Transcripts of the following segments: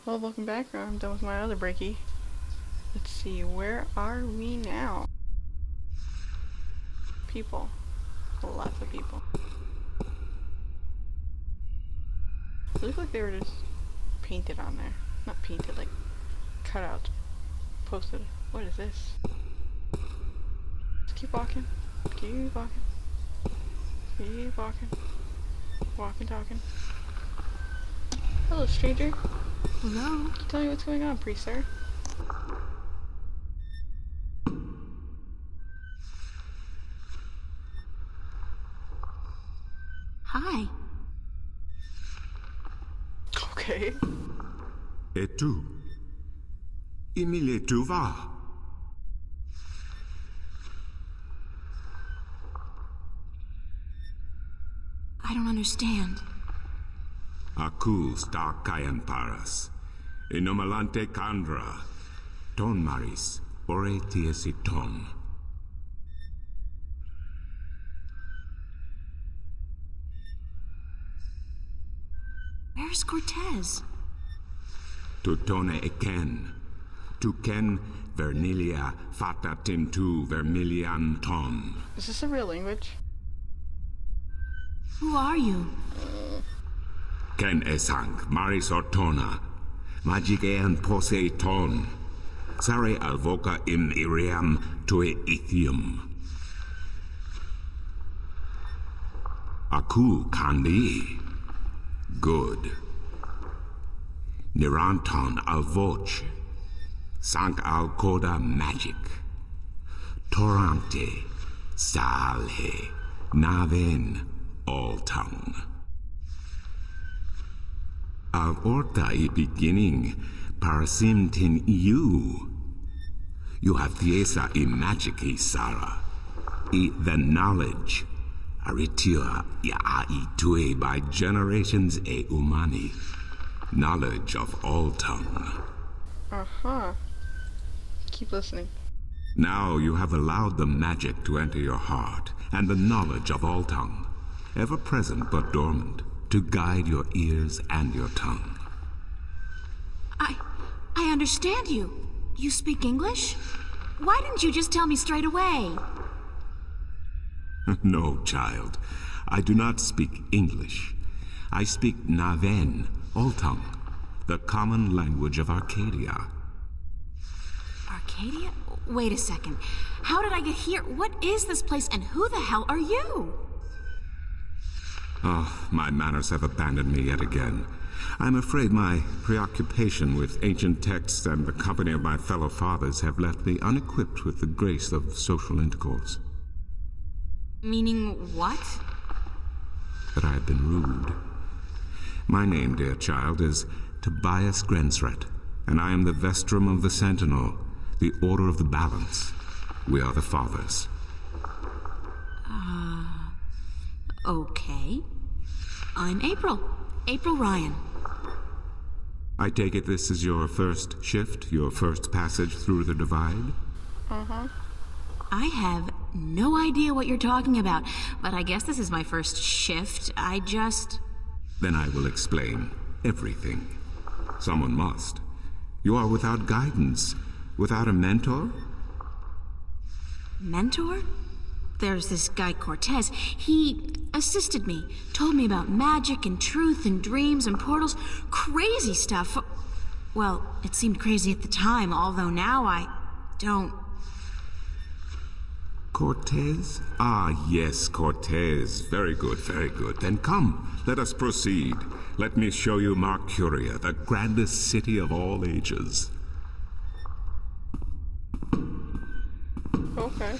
Well, welcome back. I'm done with my other breakie. Let's see, where are we now? People. Lots of people. It looked like they were just painted on there. Not painted, like cutouts. Posted. What is this? Just keep walking. Keep walking. Keep walking. Walking, talking. Hello, stranger. Hello? Can you tell me what's going on, priest sir? Hi. Okay. Et tu? Emile, tu vas? I don't understand. Aku sta kayan paras. Inomalante kandra. Ton maris. Ore tiesiton. Where's Cortez? Tutone eken. Tu ken vernilia fata timtu vermilian ton. Is this a real language? Who are you? Ken esang maris ortona. Magikean pose ton. Sare alvoca im iriam tue ithium. Aku kandi. Good. Niranton al voce. Sank al coda magic. Torante. Salhe. Naven. All tongue. Al orta I beginning. Parasimtin you. You have thiesa I magici Sara. I the knowledge. Aritia ya ai tue by generations e umani. Knowledge of all tongue. Uh-huh. Keep listening. Now you have allowed the magic to enter your heart, and the knowledge of all tongue, ever present but dormant, to guide your ears and your tongue. I understand you. You speak English? Why didn't you just tell me straight away? No, child. I do not speak English. I speak Naven, all tongue, the common language of Arcadia. Arcadia? Wait a second. How did I get here? What is this place, and who the hell are you? Oh, my manners have abandoned me yet again. I'm afraid my preoccupation with ancient texts and the company of my fellow fathers have left me unequipped with the grace of social intercourse. Meaning what? That I have been rude. My name, dear child, is Tobias Grensret, and I am the Vestrum of the Sentinel, the Order of the Balance. We are the Fathers. Okay. I'm April. April Ryan. I take it this is your first shift, your first passage through the Divide? Uh-huh. I have no idea what you're talking about, but I guess this is my first shift. Then I will explain everything. Someone must. You are without guidance, without a mentor? Mentor? There's this guy Cortez. He assisted me, told me about magic and truth and dreams and portals. Crazy stuff. Well, it seemed crazy at the time, although now I don't. Cortez? Ah, yes, Cortez. Very good, very good. Then come, let us proceed. Let me show you Mercuria, the grandest city of all ages. Okay.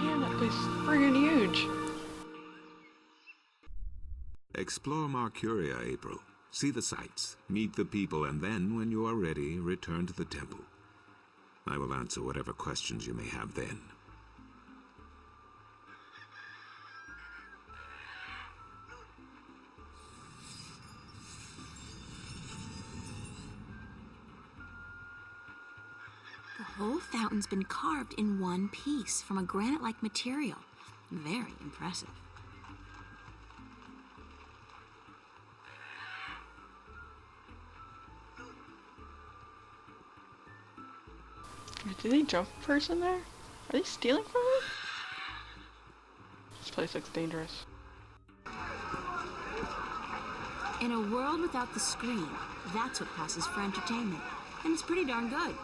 Damn, that place is friggin' huge. Explore Mercuria, April. See the sights, meet the people, and then, when you are ready, return to the temple. I will answer whatever questions you may have then. The whole fountain's been carved in one piece from a granite-like material. Very impressive. Did they jump a person there? Are they stealing from me? This place looks dangerous. In a world without the screen, that's what passes for entertainment. And it's pretty darn good.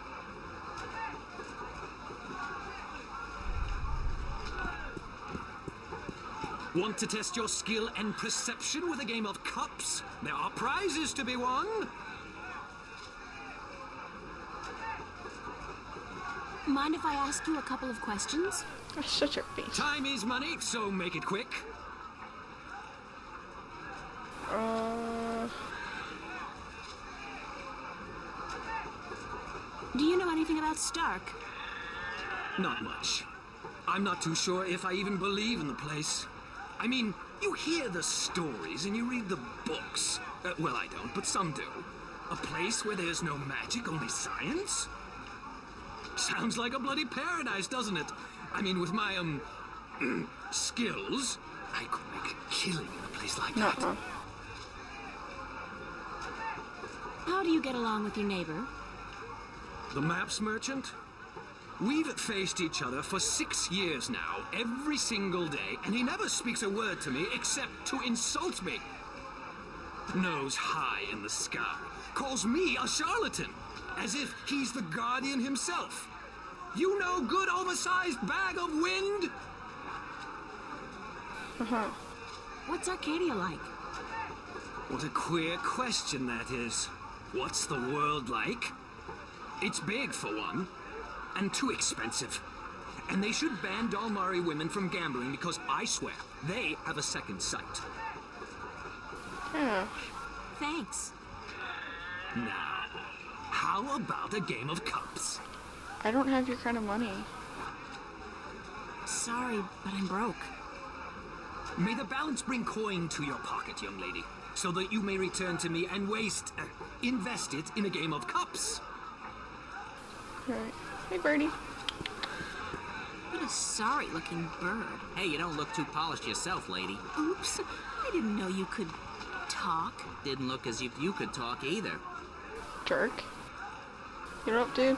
Want to test your skill and perception with a game of cups? There are prizes to be won. Mind if I ask you a couple of questions? That's such a face. Time is money, so make it quick. Do you know anything about Stark? Not much. I'm not too sure if I even believe in the place. I mean, you hear the stories and you read the books. Well, I don't, but some do. A place where there's no magic, only science? Sounds like a bloody paradise, doesn't it? I mean, with my, skills, I could make a killing in a place like that. Nuh-uh. How do you get along with your neighbor? The maps merchant? We've faced each other for 6 years now, every single day, and he never speaks a word to me except to insult me. Nose high in the sky, calls me a charlatan, as if he's the guardian himself. You know, good oversized bag of wind? What's Arcadia like? What a queer question that is. What's the world like? It's big, for one. And too expensive. And they should ban Dalmari women from gambling because I swear, they have a second sight. Yeah. Thanks. Now, how about a game of cups? I don't have your kind of money. Sorry, but I'm broke. May the balance bring coin to your pocket, young lady, so that you may return to me and invest it in a game of cups. Alright. Hey, birdie. What a sorry-looking bird. Hey, you don't look too polished yourself, lady. Oops, I didn't know you could talk. Didn't look as if you could talk either. Jerk. You know what, dude?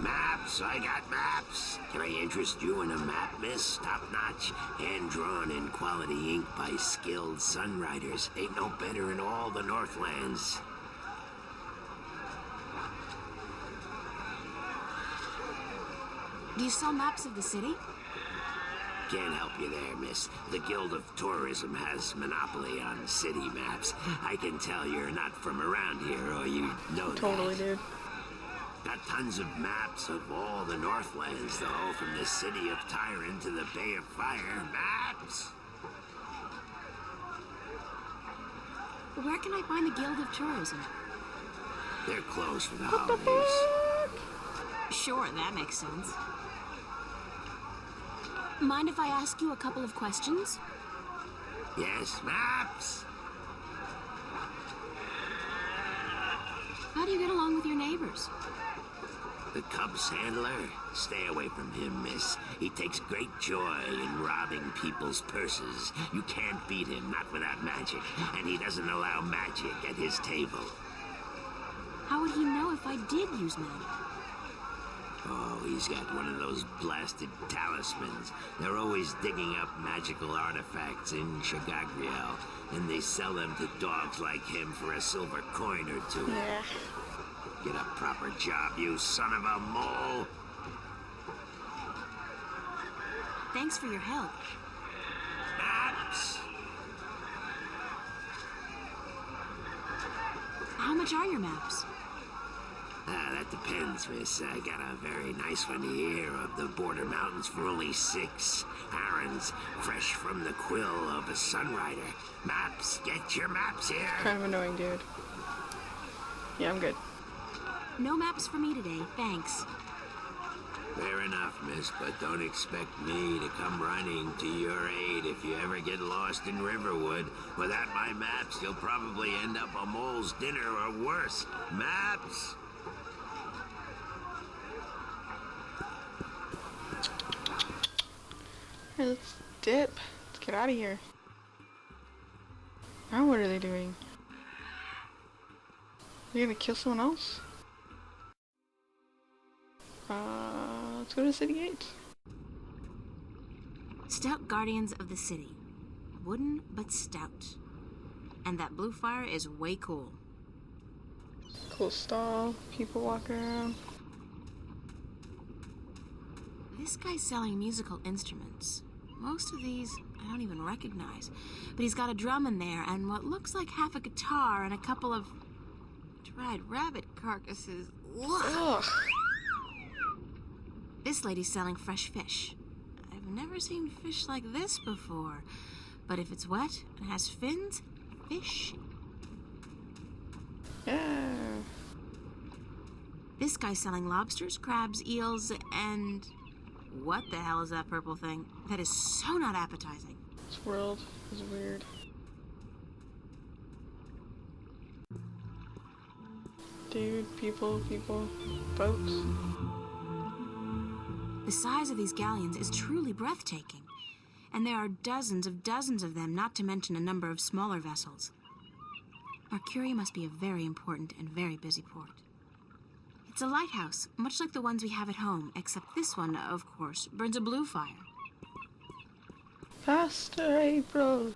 Maps, I got maps. Can I interest you in a map, miss? Top-notch, hand-drawn in quality ink by skilled sunriders. Ain't no better in all the Northlands. Do you sell maps of the city? Can't help you there, miss. The Guild of Tourism has monopoly on city maps. I can tell you're not from around here, or you know Totally, that. dude. Got tons of maps of all the Northlands, though, from the city of Tyron to the Bay of Fire. Maps! Where can I find the Guild of Tourism? They're closed for the holidays. Sure, that makes sense. Mind if I ask you a couple of questions? Yes, maps! How do you get along with your neighbors? The Cubs handler? Stay away from him, miss. He takes great joy in robbing people's purses. You can't beat him, not without magic. And he doesn't allow magic at his table. How would he know if I did use magic? Oh, he's got one of those blasted talismans. They're always digging up magical artifacts in Shagagriel, and they sell them to dogs like him for a silver coin or two. Yeah. Get a proper job, you son of a mole! Thanks for your help. Maps! How much are your maps? That depends, miss. I got a very nice one here of the border mountains for only 6 herons, fresh from the quill of a sunrider. Maps, get your maps here. Kind of annoying, dude. Yeah, I'm good. No maps for me today, thanks. Fair enough, miss, but don't expect me to come running to your aid if you ever get lost in Riverwood. Without my maps, you'll probably end up a mole's dinner or worse. Maps! Hey, let's dip. Let's get out of here. Now what are they doing? They gonna kill someone else? Let's go to the city gates. Stout guardians of the city. Wooden, but stout. And that blue fire is way cool. Cool stall. People walking around. This guy's selling musical instruments. Most of these I don't even recognize. But he's got a drum in there and what looks like half a guitar and a couple of dried rabbit carcasses. Ugh. This lady's selling fresh fish. I've never seen fish like this before. But if it's wet and has fins, fish. Yeah. This guy's selling lobsters, crabs, eels, and... what the hell is that purple thing? That is so not appetizing. This world is weird. Dude, people, boats. The size of these galleons is truly breathtaking. And there are dozens of them, not to mention a number of smaller vessels. Mercuria must be a very important and very busy port. It's a lighthouse, much like the ones we have at home, except this one, of course, burns a blue fire. Faster, April!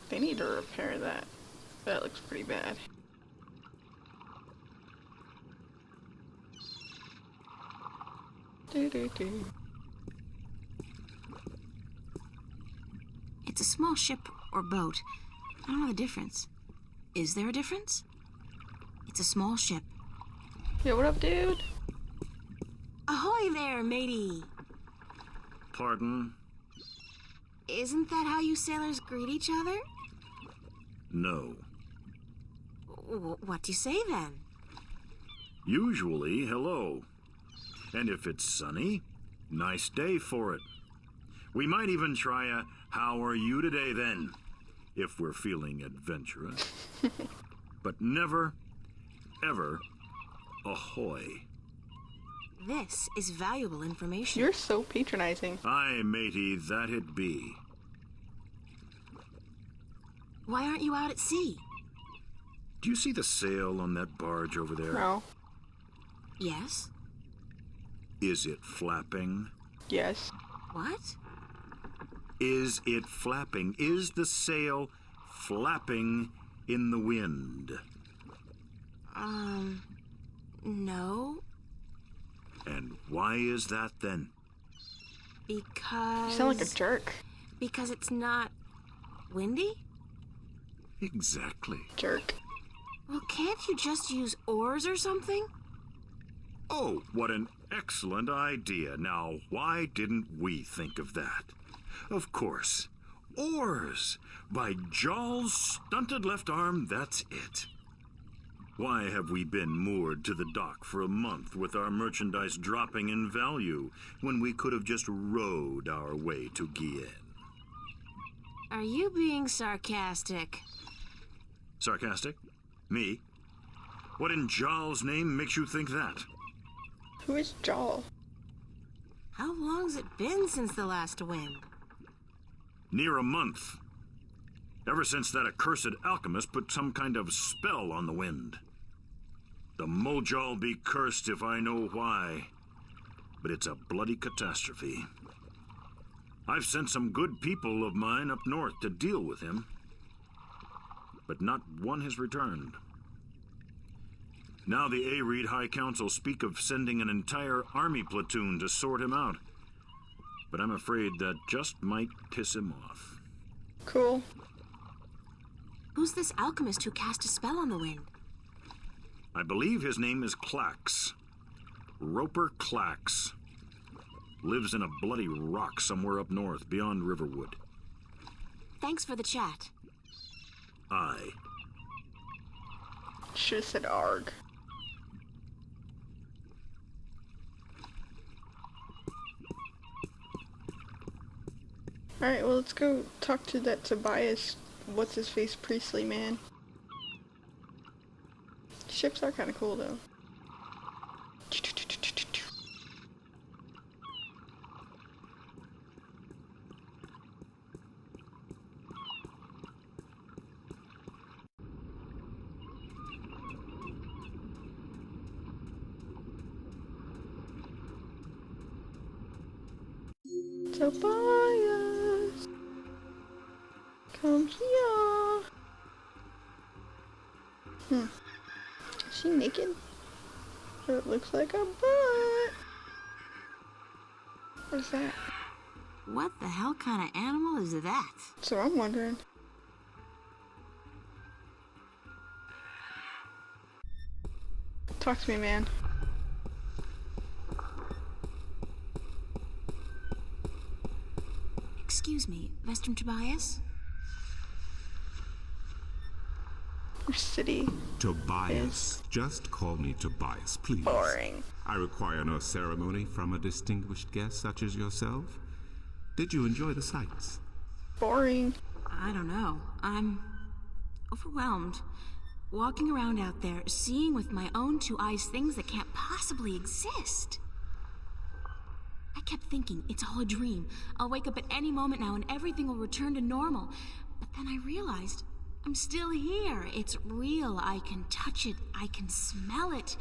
They need to repair that. That looks pretty bad. Do. It's a small ship or boat. I don't know the difference. Is there a difference? It's a small ship. Yo, what up, dude? Ahoy there, matey! Pardon? Isn't that how you sailors greet each other? No. What do you say then? Usually, hello. And if it's sunny, nice day for it. We might even try a how are you today then, if we're feeling adventurous. But never, ever, ahoy. This is valuable information. You're so patronizing. Aye, matey, that it be. Why aren't you out at sea? Do you see the sail on that barge over there? No. Yes? Is it flapping? Yes. What? Is it flapping? Is the sail flapping in the wind? No. And why is that then? Because... You sound like a jerk. Because it's not windy? Exactly. Jerk. Well, can't you just use oars or something? Oh, what an excellent idea. Now, why didn't we think of that? Of course. Oars! By Jaw's stunted left arm, that's it. Why have we been moored to the dock for a month with our merchandise dropping in value when we could have just rowed our way to Gettin? Are you being sarcastic? Sarcastic? Me? What in Jaw's name makes you think that? Who is Jaw? How long's it been since the last wind? Near a month. Ever since that accursed alchemist put some kind of spell on the wind. The Moja'll be cursed if I know why. But it's a bloody catastrophe. I've sent some good people of mine up north to deal with him. But not one has returned. Now the Areed High Council speak of sending an entire army platoon to sort him out. But I'm afraid that just might piss him off. Cool. Who's this alchemist who cast a spell on the wind? I believe his name is Clax. Roper Clax. Lives in a bloody rock somewhere up north, beyond Riverwood. Thanks for the chat. Aye. Should've said arg. Alright, well, let's go talk to that Tobias, what's-his-face Priestley man. Ships are kind of cool, though. Tobias, come here. Is she naked? Or it looks like a butt. What's that? What the hell kind of animal is that? So I'm wondering. Talk to me, man. Excuse me, Mr. Tobias? Your city. Tobias. Just call me Tobias, please. Boring. I require no ceremony from a distinguished guest such as yourself. Did you enjoy the sights? Boring. I don't know. I'm overwhelmed. Walking around out there, seeing with my own two eyes things that can't possibly exist. I kept thinking, it's all a dream. I'll wake up at any moment now and everything will return to normal. But then I realized, I'm still here. It's real. I can touch it. I can smell it.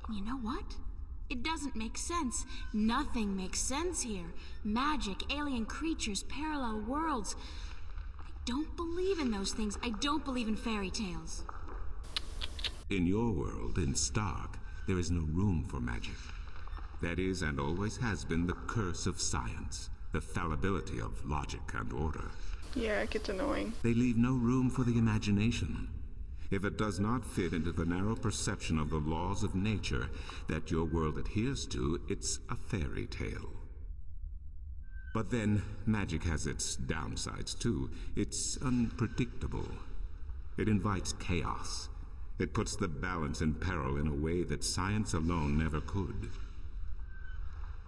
And you know what? It doesn't make sense. Nothing makes sense here. Magic, alien creatures, parallel worlds. I don't believe in those things. I don't believe in fairy tales. In your world, in Stark, there is no room for magic. That is, and always has been, the curse of science, the fallibility of logic and order. Yeah, it gets annoying. They leave no room for the imagination. If it does not fit into the narrow perception of the laws of nature that your world adheres to, it's a fairy tale. But then, magic has its downsides too. It's unpredictable. It invites chaos. It puts the balance in peril in a way that science alone never could.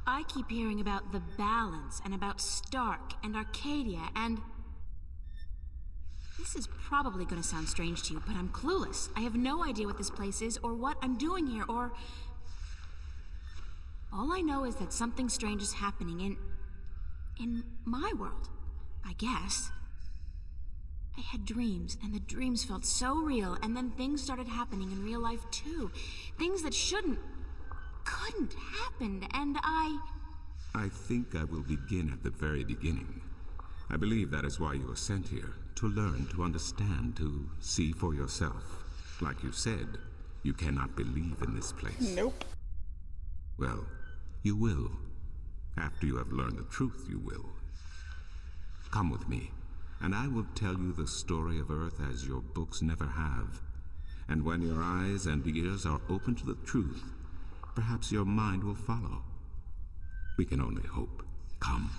I keep hearing about the balance and about Stark and Arcadia and... This is probably going to sound strange to you, but I'm clueless. I have no idea what this place is or what I'm doing here or... All I know is that something strange is happening in my world, I guess. I had dreams, and the dreams felt so real, and then things started happening in real life too. Things that couldn't happen, and I think I will begin at the very beginning. I believe that is why you were sent here, to learn, to understand, to see for yourself. Like you said, you cannot believe in this place. Nope. Well, you will. After you have learned the truth, you will. Come with me, and I will tell you the story of Earth as your books never have. And when your eyes and ears are open to the truth, perhaps your mind will follow. We can only hope. Come.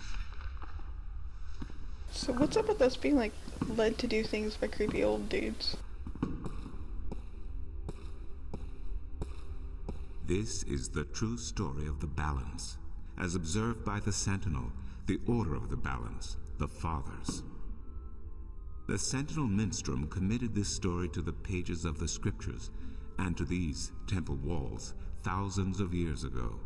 So what's up with us being, like, led to do things by creepy old dudes? This is the true story of the balance, as observed by the Sentinel, the Order of the Balance, the Fathers. The Sentinel Minstrom committed this story to the pages of the scriptures and to these temple walls thousands of years ago,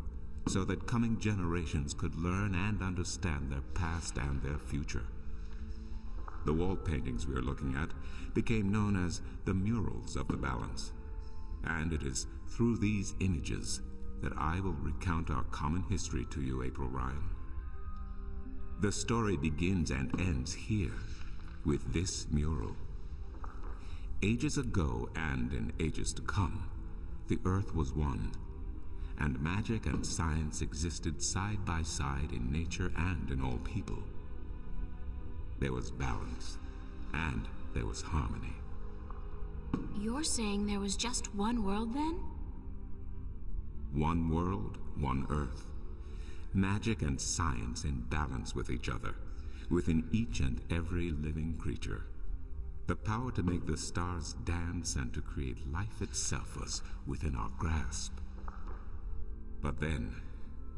so that coming generations could learn and understand their past and their future. The wall paintings we are looking at became known as the murals of the balance, and it is through these images that I will recount our common history to you, April Ryan. The story begins and ends here, with this mural. Ages ago and in ages to come, the Earth was one, and magic and science existed side by side in nature and in all people. There was balance, and there was harmony. You're saying there was just one world then? One world, one Earth. Magic and science in balance with each other, within each and every living creature. The power to make the stars dance and to create life itself was within our grasp. But then,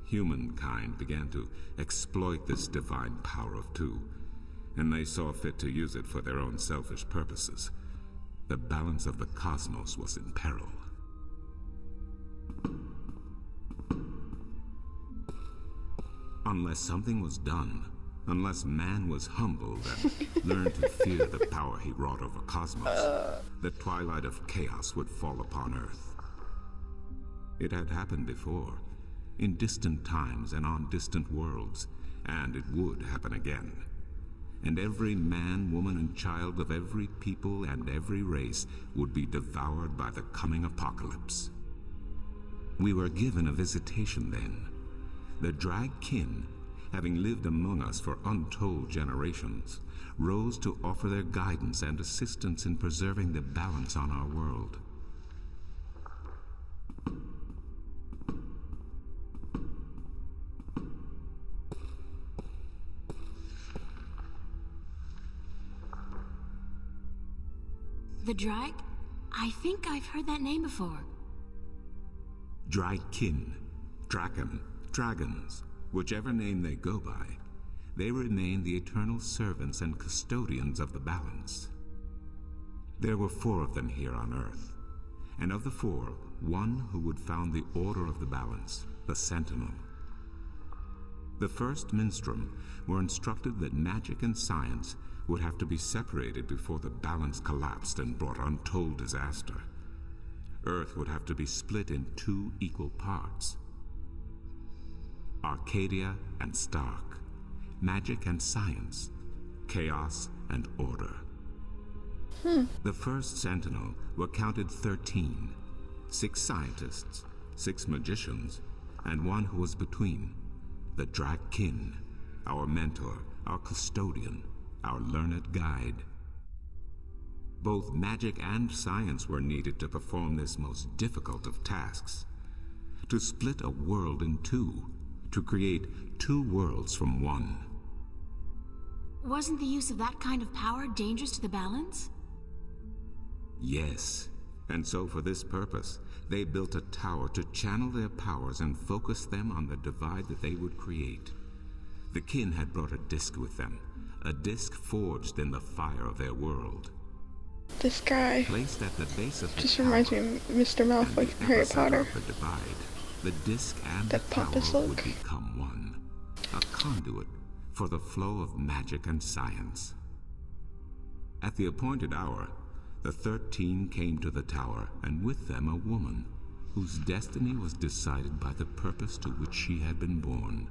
humankind began to exploit this divine power of two, and they saw fit to use it for their own selfish purposes. The balance of the cosmos was in peril. Unless something was done, unless man was humbled and learned to fear the power he wrought over cosmos, the twilight of chaos would fall upon Earth. It had happened before, in distant times and on distant worlds, and it would happen again. And every man, woman, and child of every people and every race would be devoured by the coming apocalypse. We were given a visitation then. The drag kin, having lived among us for untold generations, rose to offer their guidance and assistance in preserving the balance on our world. The Drag? I think I've heard that name before. Dragkin, Draken, Dragons, whichever name they go by, they remain the eternal servants and custodians of the balance. There were 4 of them here on Earth, and of the 4, one who would found the order of the balance, the Sentinel. The first Minstrum were instructed that magic and science would have to be separated before the balance collapsed and brought untold disaster. Earth would have to be split in 2 equal parts. Arcadia and Stark, magic and science, chaos and order. The first Sentinel were counted 13, 6 scientists, 6 magicians, and one who was between, the Dragkin, our mentor, our custodian, our learned guide. Both magic and science were needed to perform this most difficult of tasks. To split a world in 2, to create 2 worlds from one. Wasn't the use of that kind of power dangerous to the balance? Yes, and so for this purpose, they built a tower to channel their powers and focus them on the divide that they would create. The kin had brought a disc with them, a disc forged in the fire of their world. This guy Placed at the base of the just tower, reminds me of Mr. Malfoy and from the Harry epicenter Potter. of the divide, the disc and That the pompous tower look. would become one, a conduit for the flow of magic and science. At the appointed hour, the 13 came to the tower, and with them a woman, whose destiny was decided by the purpose to which she had been born.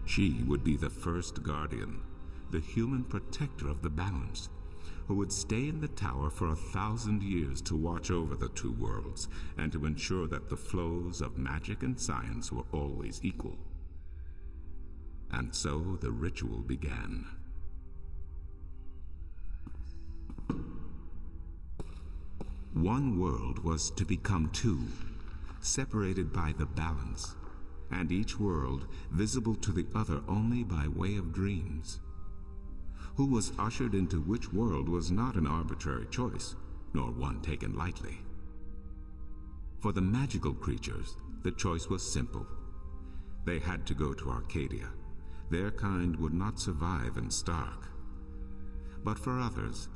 She would be the first guardian, the human protector of the balance, who would stay in the tower for 1,000 years to watch over the 2 worlds, and to ensure that the flows of magic and science were always equal. And so the ritual began. One world was to become 2, separated by the balance, and each world visible to the other only by way of dreams. Who was ushered into which world was not an arbitrary choice, nor one taken lightly. For the magical creatures, the choice was simple. They had to go to Arcadia. Their kind would not survive in Stark. But for others,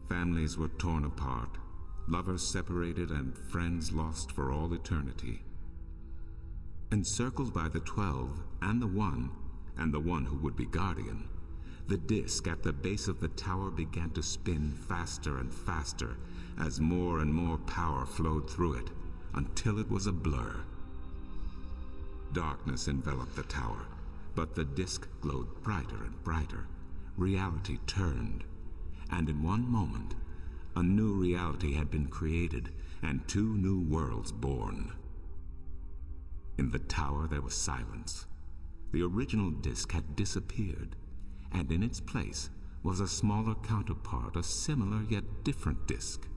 families were torn apart, lovers separated, and friends lost for all eternity. Encircled by the 12 and the one who would be guardian, the disc at the base of the tower began to spin faster and faster as more and more power flowed through it, until it was a blur. Darkness enveloped the tower, but the disc glowed brighter and brighter. Reality turned, and in one moment, a new reality had been created and 2 new worlds born. In the tower there was silence. The original disc had disappeared, and in its place was a smaller counterpart, a similar yet different disk.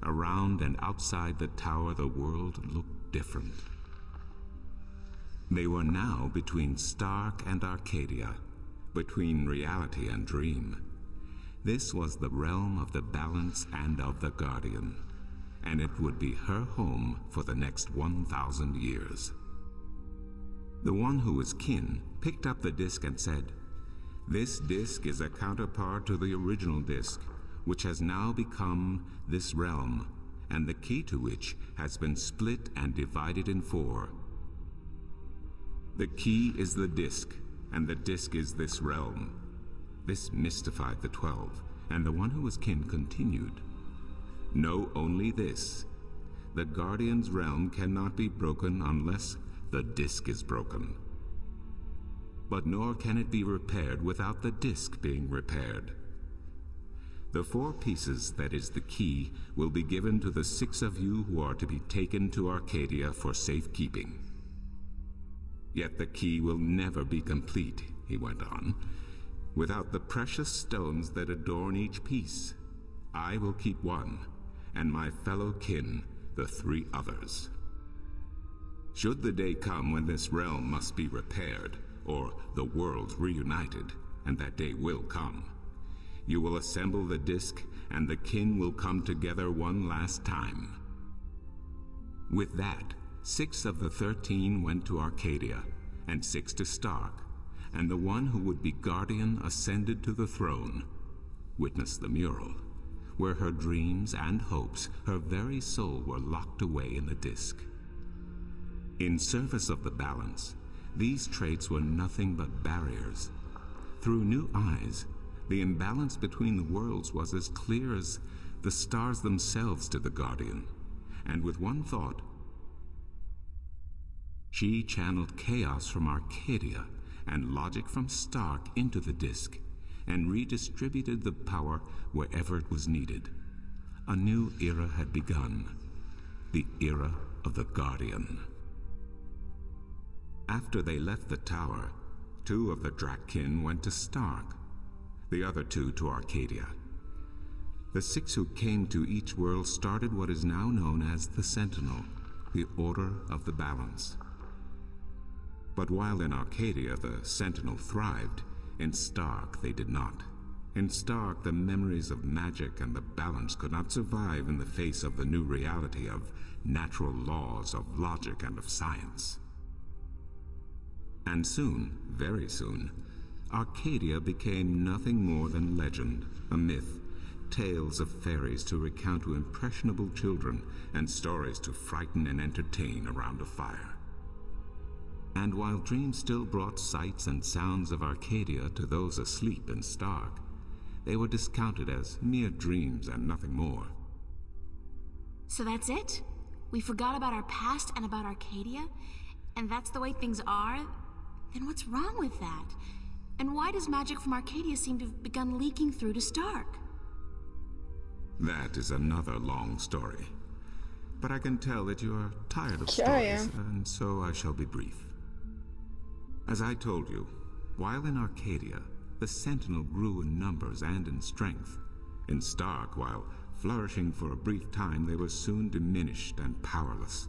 Around and outside the tower, the world looked different. They were now between Stark and Arcadia, between reality and dream. This was the realm of the Balance and of the Guardian, and it would be her home for the next 1,000 years. The one who was kin picked up the disk and said, "This disk is a counterpart to the original disk, which has now become this realm, and the key to which has been split and divided in 4. The key is the disk, and the disk is this realm." This mystified the 12, and the one who was kin continued, "Know only this. The Guardian's realm cannot be broken unless the disk is broken. But nor can it be repaired without the disk being repaired. The 4 pieces, that is the key, will be given to the 6 of you who are to be taken to Arcadia for safekeeping. Yet the key will never be complete," he went on, "without the precious stones that adorn each piece. I will keep 1, and my fellow kin the 3 others. Should the day come when this realm must be repaired, or the worlds reunited, and that day will come, you will assemble the disk, and the kin will come together one last time." With that, 6 of the 13 went to Arcadia, and 6 to Stark, and the one who would be Guardian ascended to the throne. Witness the mural, where her dreams and hopes, her very soul, were locked away in the disk. In service of the Balance, these traits were nothing but barriers. Through new eyes, the imbalance between the worlds was as clear as the stars themselves to the Guardian, and with one thought, she channeled chaos from Arcadia and logic from Stark into the disk, and redistributed the power wherever it was needed. A new era had begun, the era of the Guardian. After they left the tower, 2 of the Drakkin went to Stark, the other 2 to Arcadia. The 6 who came to each world started what is now known as the Sentinel, the Order of the Balance. But while in Arcadia the Sentinel thrived, in Stark they did not. In Stark, the memories of magic and the Balance could not survive in the face of the new reality of natural laws, of logic, and of science. And soon, very soon, Arcadia became nothing more than legend, a myth, tales of fairies to recount to impressionable children, and stories to frighten and entertain around a fire. And while dreams still brought sights and sounds of Arcadia to those asleep in Stark, they were discounted as mere dreams and nothing more. So that's it? We forgot about our past and about Arcadia? And that's the way things are? Then what's wrong with that? And why does magic from Arcadia seem to have begun leaking through to Stark? That is another long story. But I can tell that you are tired of Sure I stories, am. and so I shall be brief. As I told you, while in Arcadia, the Sentinel grew in numbers and in strength. In Stark, while flourishing for a brief time, they were soon diminished and powerless.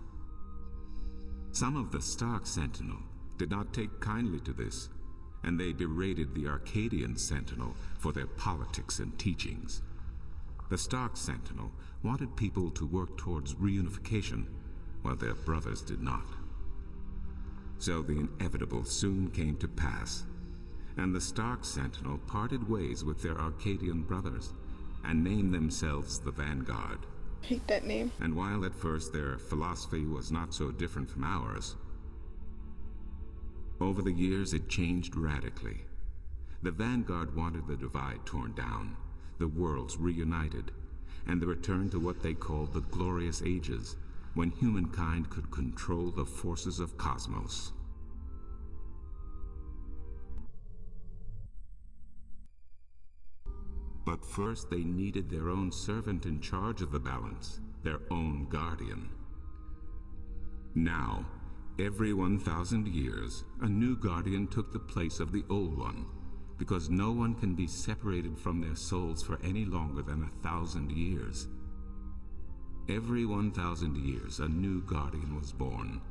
Some of the Stark Sentinel did not take kindly to this, and they berated the Arcadian Sentinel for their politics and teachings. The Stark Sentinel wanted people to work towards reunification, while their brothers did not. So the inevitable soon came to pass, and the Stark Sentinel parted ways with their Arcadian brothers, and named themselves the Vanguard. Hate that name. And while at first their philosophy was not so different from ours, over the years it changed radically. The Vanguard wanted the divide torn down, the worlds reunited, and the return to what they called the Glorious Ages, when humankind could control the forces of cosmos. But first they needed their own servant in charge of the balance, their own guardian. Now, every 1,000 years, a new guardian took the place of the old one, because no one can be separated from their souls for any longer than 1,000 years. Every 1,000 years, a new guardian was born.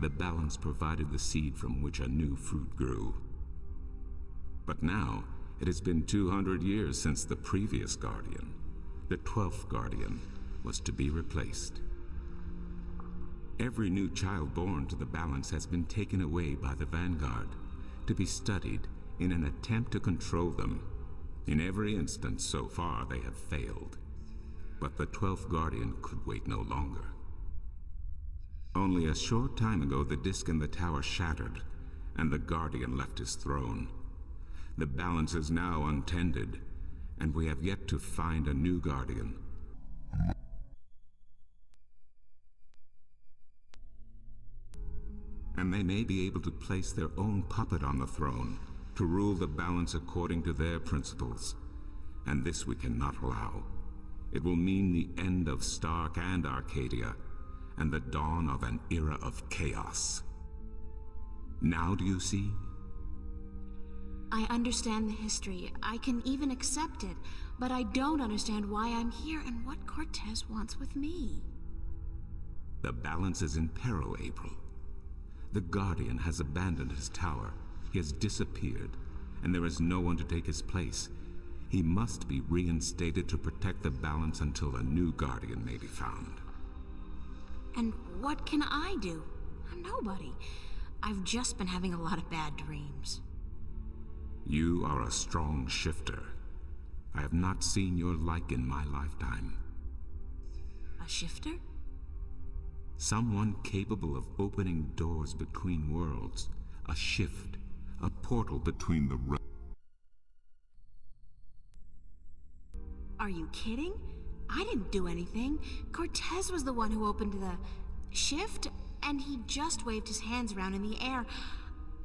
The balance provided the seed from which a new fruit grew. But now, it has been 200 years since the previous guardian, the 12th guardian, was to be replaced. Every new child born to the balance has been taken away by the Vanguard to be studied in an attempt to control them. In every instance so far, they have failed. But the 12th guardian could wait no longer. Only a short time ago, the disk in the tower shattered, and the guardian left his throne. The balance is now untended, and we have yet to find a new guardian. And they may be able to place their own puppet on the throne to rule the balance according to their principles. And this we cannot allow. It will mean the end of Stark and Arcadia, and the dawn of an era of chaos. Now do you see? I understand the history. I can even accept it. But I don't understand why I'm here and what Cortez wants with me. The balance is in peril, April. The Guardian has abandoned his tower. He has disappeared, and there is no one to take his place. He must be reinstated to protect the balance until a new Guardian may be found. And what can I do? I'm nobody. I've just been having a lot of bad dreams. You are a strong shifter. I have not seen your like in my lifetime. A shifter? Someone capable of opening doors between worlds. A shift. A portal between the realms. Are you kidding? I didn't do anything. Cortez was the one who opened the shift, and he just waved his hands around in the air.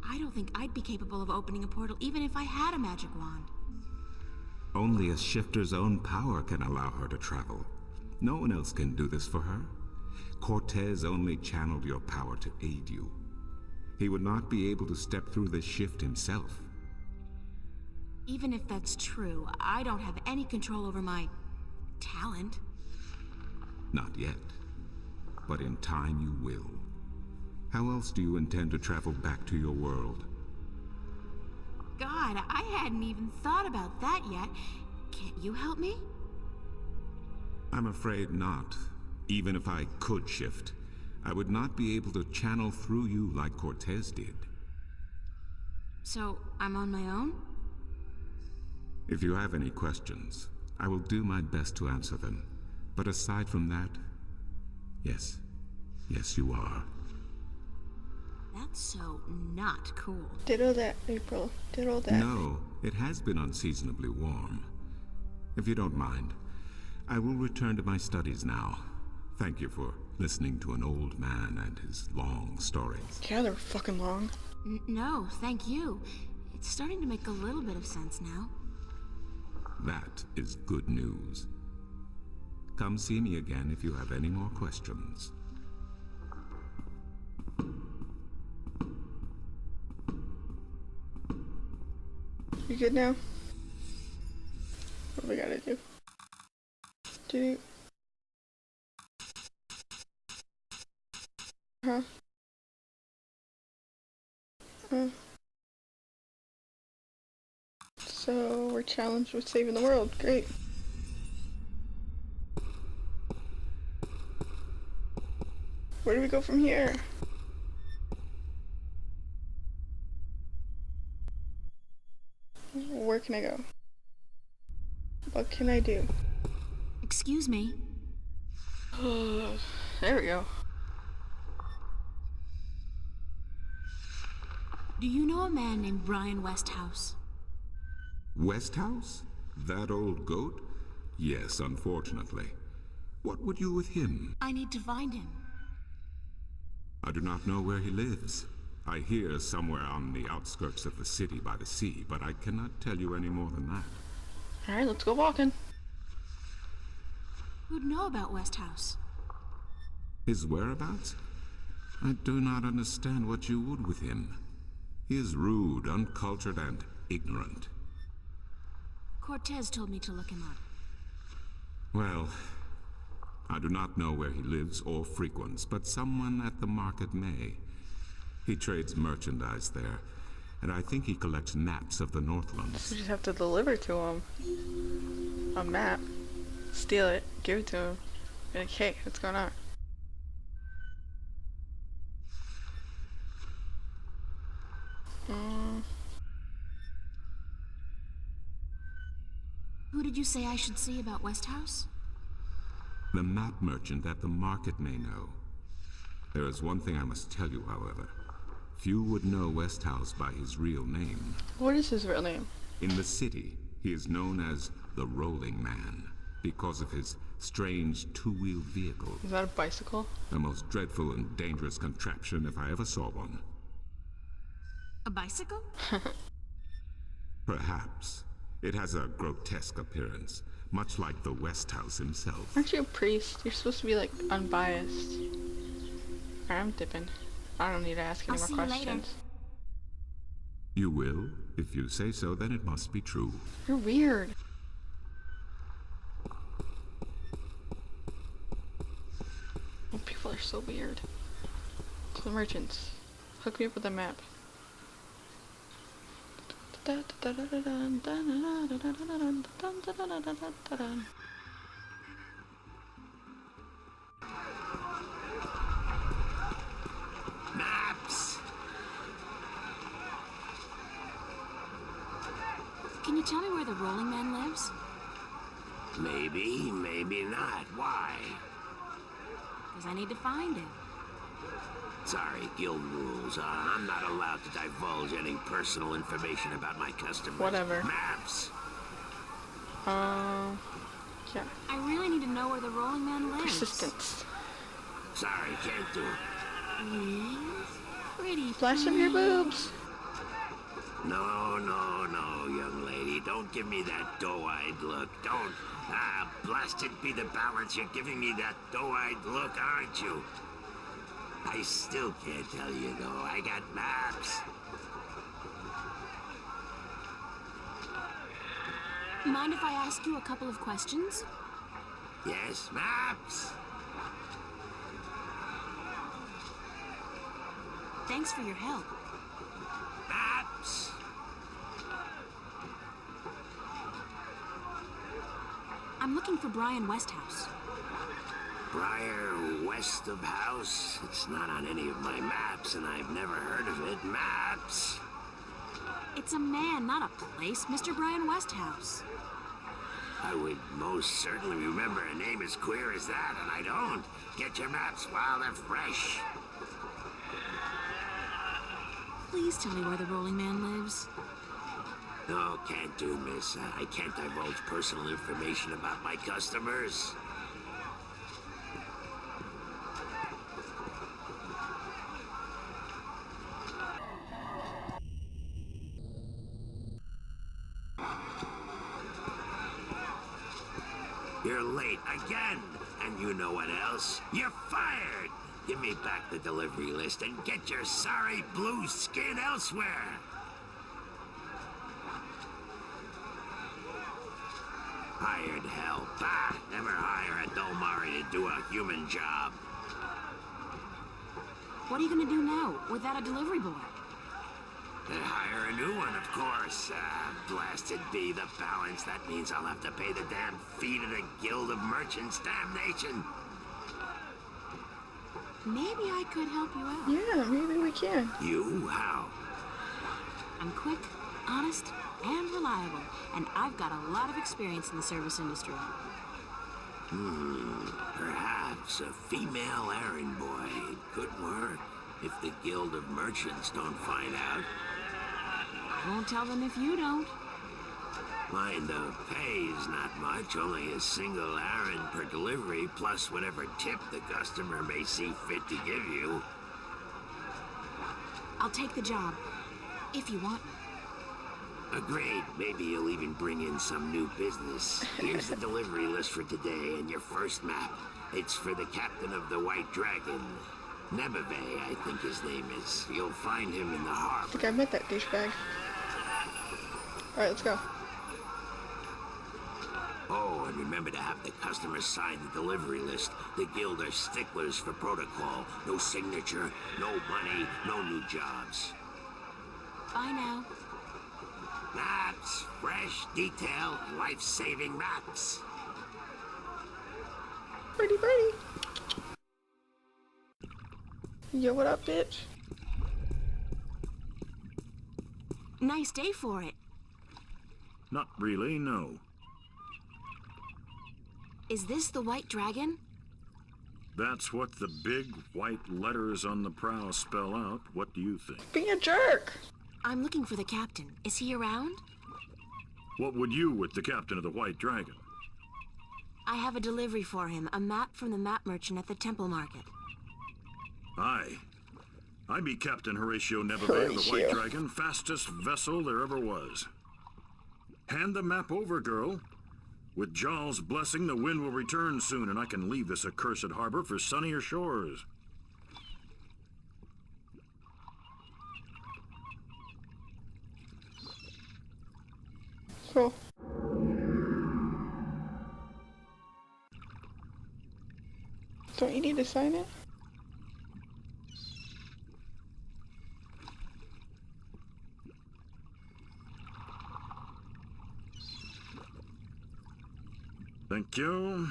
I don't think I'd be capable of opening a portal even if I had a magic wand. Only a shifter's own power can allow her to travel. No one else can do this for her. Cortez only channeled your power to aid you. He would not be able to step through the shift himself. Even if that's true, I don't have any control over my talent. Not yet. But in time you will. How else do you intend to travel back to your world? God, I hadn't even thought about that yet. Can't you help me? I'm afraid not. Even if I could shift, I would not be able to channel through you like Cortez did. So, I'm on my own? If you have any questions, I will do my best to answer them. But aside from that, yes. Yes, you are. That's so not cool. Ditto that, April. Ditto that. No, it has been unseasonably warm. If you don't mind, I will return to my studies now. Thank you for listening to an old man and his long stories. Yeah, they're fucking long. No, thank you. It's starting to make a little bit of sense now. That is good news. Come see me again if you have any more questions. You good now? What do we gotta do? Huh? So we're challenged with saving the world. Great. Where do we go from here? Where can I go? What can I do? Excuse me. There we go. Do you know a man named Brian Westhouse? Westhouse? That old goat? Yes, unfortunately. What would you with him? I need to find him. I do not know where he lives. I hear somewhere on the outskirts of the city by the sea, but I cannot tell you any more than that. Alright, let's go walking. Who'd know about Westhouse? His whereabouts? I do not understand what you would with him. He is rude, uncultured, and ignorant. Cortez told me to look him up. Well, I do not know where he lives or frequents, but someone at the market may. He trades merchandise there, and I think he collects maps of the Northlands. You just have to deliver to him a map, steal it, give it to him, be like, hey, what's going on? Who did you say I should see about Westhouse? The map merchant at the market may know. There is one thing I must tell you, however. Few would know Westhouse by his real name. What is his real name? In the city, he is known as the Rolling Man because of his strange two-wheeled vehicle. Is that a bicycle? The most dreadful and dangerous contraption if I ever saw one. A bicycle? Perhaps. It has a grotesque appearance, much like the Westhouse himself. Aren't you a priest? You're supposed to be like unbiased. Alright, I'm dipping. I don't need to ask any I'll more see you later. questions. You will? If you say so, then it must be true. You're weird. Oh, people are so weird. To the merchants. Hook me up with a map. Maps! Can you tell me where the Rolling Man lives? Maybe, maybe not. Why? Because I need to find him. Sorry, guild rules. I'm not allowed to divulge any personal information about my customers. Whatever. Maps! Yeah. I really need to know where the Rolling Man lives. Persistence. Sorry, can't do it. Please? Pretty Flash them your boobs. No, no, no, young lady. Don't give me that doe-eyed look. Don't. Blasted be the balance. You're giving me that doe-eyed look, aren't you? I still can't tell you, though. I got maps. Mind if I ask you a couple of questions? Yes, maps. Thanks for your help. Maps. I'm looking for Brian Westhouse. Briar west of house. It's not on any of my maps, and I've never heard of it. Maps. It's a man, not a place, Mr. Brian Westhouse. I would most certainly remember a name as queer as that, and I don't. Get your maps while they're fresh. Please tell me where the Rolling Man lives. No, can't do, miss. I can't divulge personal information about my customers. You're late again, and you know what else? You're fired! Give me back the delivery list and get your sorry blue skin elsewhere! Hired help. Never hire a Dolmari to do a human job. What are you gonna do now, without a delivery boy? Hire a new one, of course. Blasted be the balance. That means I'll have to pay the damn fee to the Guild of Merchants. Damnation! Maybe I could help you out. Yeah, maybe we can. You? How? I'm quick, honest, and reliable, and I've got a lot of experience in the service industry. Perhaps a female errand boy could work if the Guild of Merchants don't find out. I won't tell them if you don't. Mind the pay's not much, only a single errand per delivery, plus whatever tip the customer may see fit to give you. I'll take the job, if you want me. Agreed. Maybe you'll even bring in some new business. Here's the delivery list for today and your first map. It's for the captain of the White Dragon. Nebeve, I think his name is. You'll find him in the I harbor. think I met that douchebag. Alright, let's go. Oh, and remember to have the customers sign the delivery list. The guild are sticklers for protocol. No signature, no money, no new jobs. Bye now. Maps, fresh, detailed, life-saving maps. Pretty birdie. Yo, what up, bitch? Nice day for it. Not really, no. Is this the White Dragon? That's what the big white letters on the prow spell out. What do you think? Being a jerk. I'm looking for the captain. Is he around? What would you with the captain of the White Dragon? I have a delivery for him, a map from the map merchant at the temple market. Aye. I be Captain Horatio Neverday of the White Horatio. Dragon, fastest vessel there ever was. Hand the map over, girl. With Jarl's blessing, the wind will return soon, and I can leave this accursed harbor for sunnier shores. Cool. Don't you need to sign it? Thank you.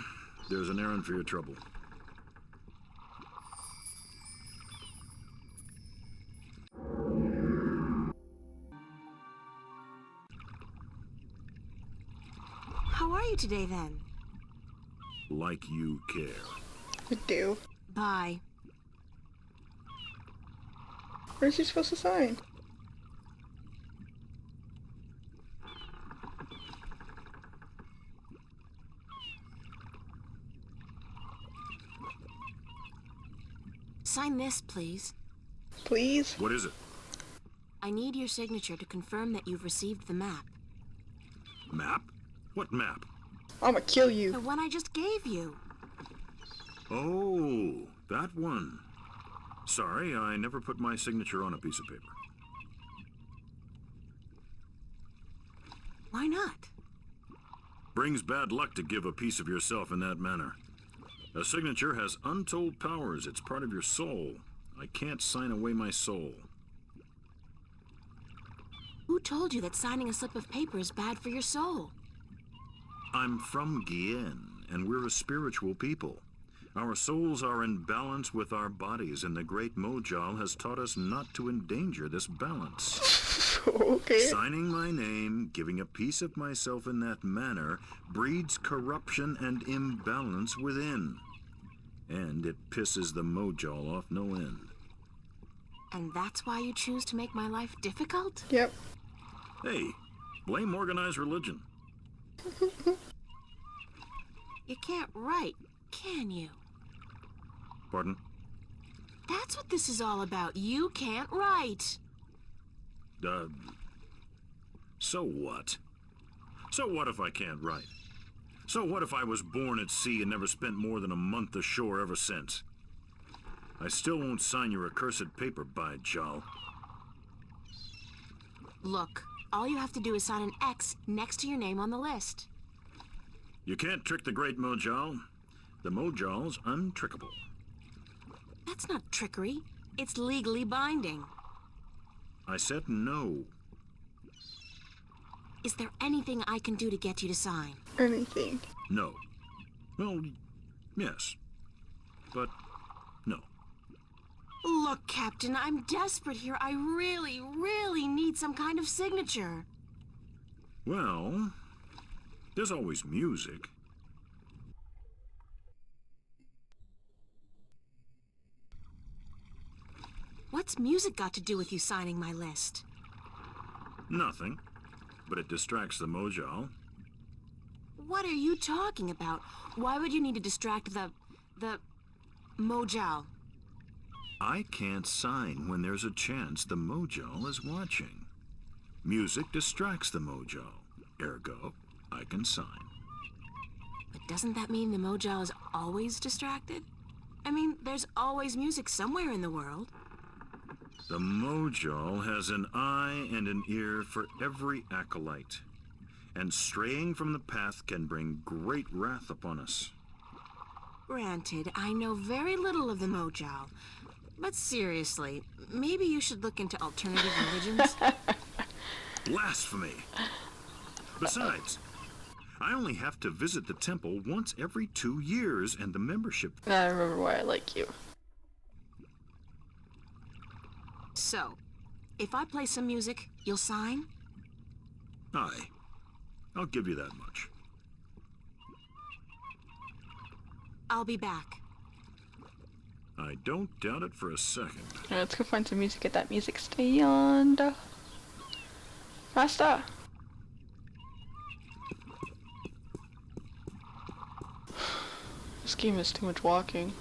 There's an errand for your trouble. How are you today, then? Like you care. I do. Bye. Where's he supposed to sign? Sign this, please. Please? What is it? I need your signature to confirm that you've received the map. Map? What map? I'ma kill The you. one I just gave you. Oh, that one. Sorry, I never put my signature on a piece of paper. Why not? Brings bad luck to give a piece of yourself in that manner. A signature has untold powers. It's part of your soul. I can't sign away my soul. Who told you that signing a slip of paper is bad for your soul? I'm from Gettin, and we're a spiritual people. Our souls are in balance with our bodies, and the great Mojal has taught us not to endanger this balance. Okay. Signing my name, giving a piece of myself in that manner, breeds corruption and imbalance within. And it pisses the Mojal off no end. And that's why you choose to make my life difficult? Yep. Hey, blame organized religion. You can't write, can you? Pardon? That's what this is all about. You can't write. So what? So what if I can't write? So what if I was born at sea and never spent more than a month ashore ever since? I still won't sign your accursed paper, by Jal. Look, all you have to do is sign an X next to your name on the list. You can't trick the great Mojal. The Mojal's untrickable. That's not trickery. It's legally binding. I said no. Is there anything I can do to get you to sign? Anything. No. Well, yes. But no. Look, Captain, I'm desperate here. I really, really need some kind of signature. Well, there's always music. What's music got to do with you signing my list? Nothing. But it distracts the Mojal. What are you talking about? Why would you need to distract the Mojal? I can't sign when there's a chance the Mojal is watching. Music distracts the Mojal. Ergo, I can sign. But doesn't that mean the Mojal is always distracted? I mean, there's always music somewhere in the world. The Mojal has an eye and an ear for every acolyte, and straying from the path can bring great wrath upon us. Granted, I know very little of the Mojal. But seriously, maybe you should look into alternative religions. Blasphemy! Besides, I only have to visit the temple once every 2 years, and the membership... I remember why I like you. So, if I play some music, you'll sign? Aye. I'll give you that much. I'll be back. I don't doubt it for a second. Alright, let's go find some music at that music stand. Faster! This game is too much walking.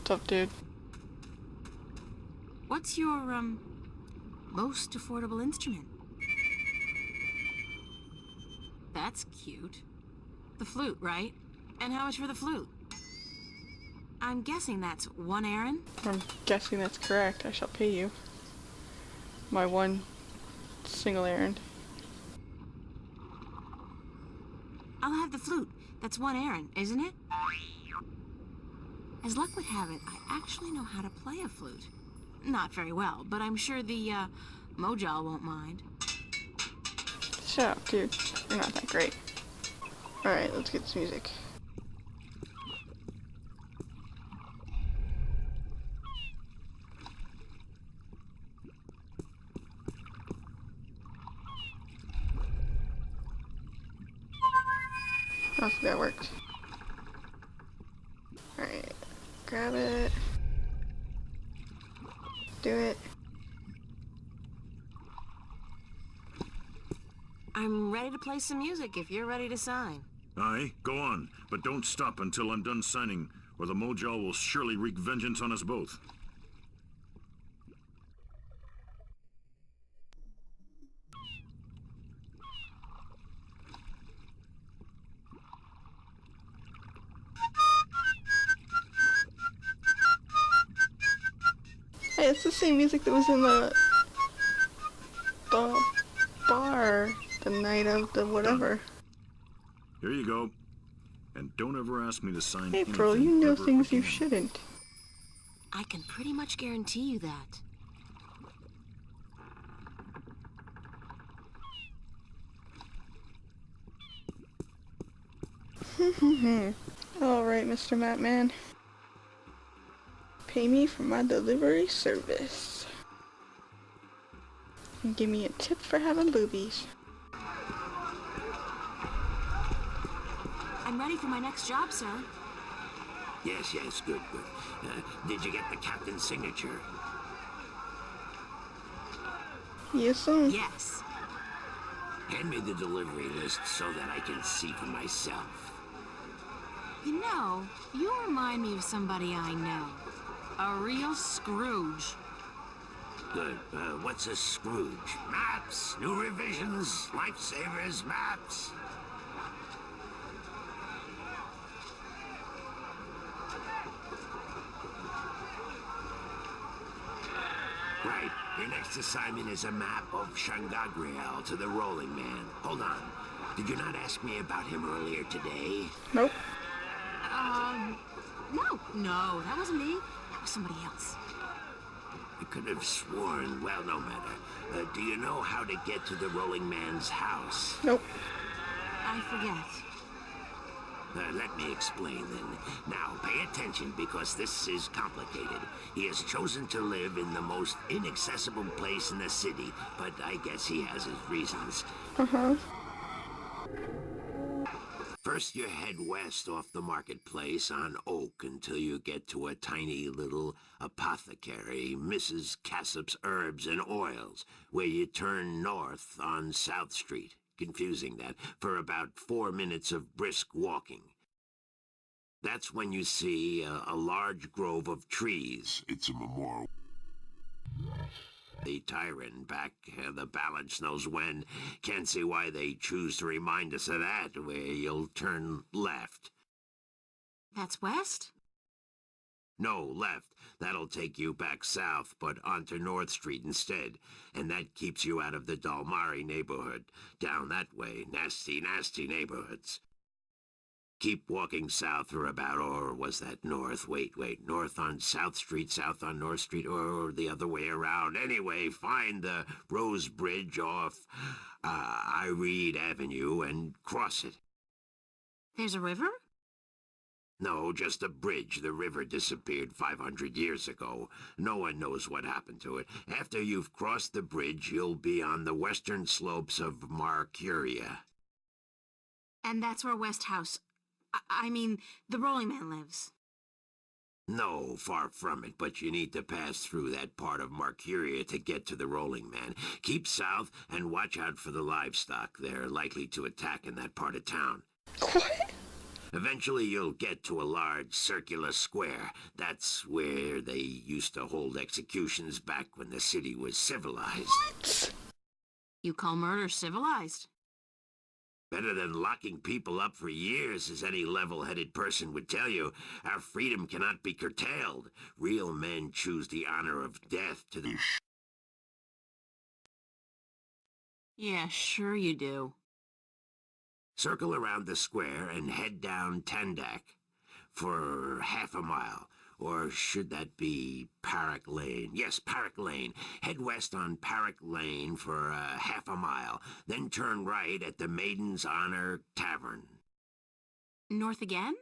Tough dude. What's your, most affordable instrument? That's cute. The flute, right? And how much for the flute? I'm guessing that's 1 Aaron? I'm guessing that's correct. I shall pay you. My one single errand. I'll have the flute. That's 1 Aaron, isn't it? As luck would have it, I actually know how to play a flute. Not very well, but I'm sure the, Mojal won't mind. Shut up, dude. You're not that great. Alright, let's get some music. Oh, that worked. Alright, grab it. Do it. I'm ready to play some music if you're ready to sign. Aye, go on, but don't stop until I'm done signing, or the Mojal will surely wreak vengeance on us both. Hey, it's the same music that was in the bar the night of the whatever. Here you go. And don't ever ask me to sign April, anything you know ever things you again. shouldn't. I can pretty much guarantee you that. Alright, Mr. Matman. Pay me for my delivery service. And give me a tip for having boobies. I'm ready for my next job, sir. Yes, good. Did you get the captain's signature? Yes, sir. Yes. Hand me the delivery list so that I can see for myself. You know, you remind me of somebody I know. A real Scrooge. Good. What's a Scrooge? Maps, new revisions, lifesavers, maps. Right. Your next assignment is a map of Shangagriel to the Rolling Man. Hold on. Did you not ask me about him earlier today? Nope. No, that wasn't me. That was somebody else. I could have sworn. Well, no matter. Do you know how to get to the Rolling Man's house? Nope. I forget. Let me explain then. Now, pay attention because this is complicated. He has chosen to live in the most inaccessible place in the city, but I guess he has his reasons. Uh-huh. First, you head west off the marketplace on Oak until you get to a tiny little apothecary, Mrs. Cassop's Herbs and Oils, where you turn north on South Street. Confusing that, for about 4 minutes of brisk walking. That's when you see a large grove of trees. It's a memorial. The tyrant back, the balance knows when. Can't see why they choose to remind us of that, where you'll turn left. That's west? No, left. That'll take you back south, but onto North Street instead. And that keeps you out of the Dalmari neighborhood. Down that way, nasty, nasty neighborhoods. Keep walking south for about, or was that north? Wait, north on South Street, south on North Street, or the other way around. Anyway, find the Rose Bridge off Iread Avenue and cross it. There's a river? No, just a bridge. The river disappeared 500 years ago. No one knows what happened to it. After you've crossed the bridge, you'll be on the western slopes of Mercucia. And that's where West House... I mean, the Rolling Man lives. No, far from it, but you need to pass through that part of Mercucia to get to the Rolling Man. Keep south and watch out for the livestock. They're likely to attack in that part of town. What? Eventually you'll get to a large circular square. That's where they used to hold executions back when the city was civilized. What? You call murder civilized? Better than locking people up for years, as any level-headed person would tell you. Our freedom cannot be curtailed. Real men choose the honor of death to the... Yeah, sure you do. Circle around the square and head down Tandak for half a mile. Or should that be Park Lane? Yes, Park Lane. Head west on Park Lane for half a mile. Then turn right at the Maiden's Honor Tavern. North again?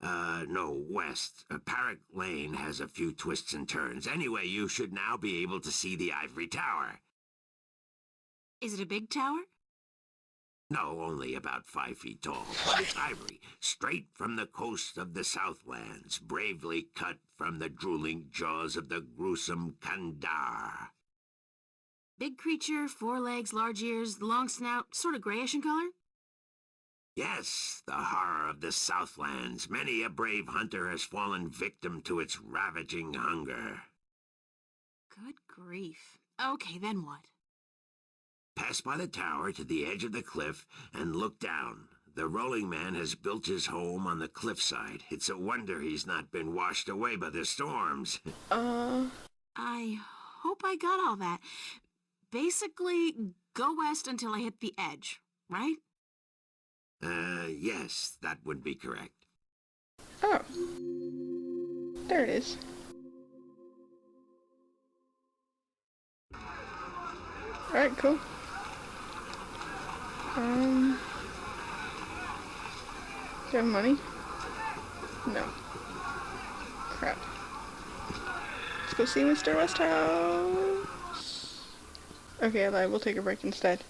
No, west. Park Lane has a few twists and turns. Anyway, you should now be able to see the Ivory Tower. Is it a big tower? No, only about 5 feet tall. But it's ivory, straight from the coast of the Southlands, bravely cut from the drooling jaws of the gruesome Kandar. Big creature, 4 legs, large ears, long snout, sort of grayish in color? Yes, the horror of the Southlands. Many a brave hunter has fallen victim to its ravaging hunger. Good grief. Okay, then what? Pass by the tower to the edge of the cliff and look down. The Rolling Man has built his home on the cliffside. It's a wonder he's not been washed away by the storms. I hope I got all that. Basically, go west until I hit the edge, right? Yes, that would be correct. Oh. There it is. Alright, cool. Do you have money? No. Crap. Let's go see Mr. Westhouse. Okay, I lied. We'll take a break instead.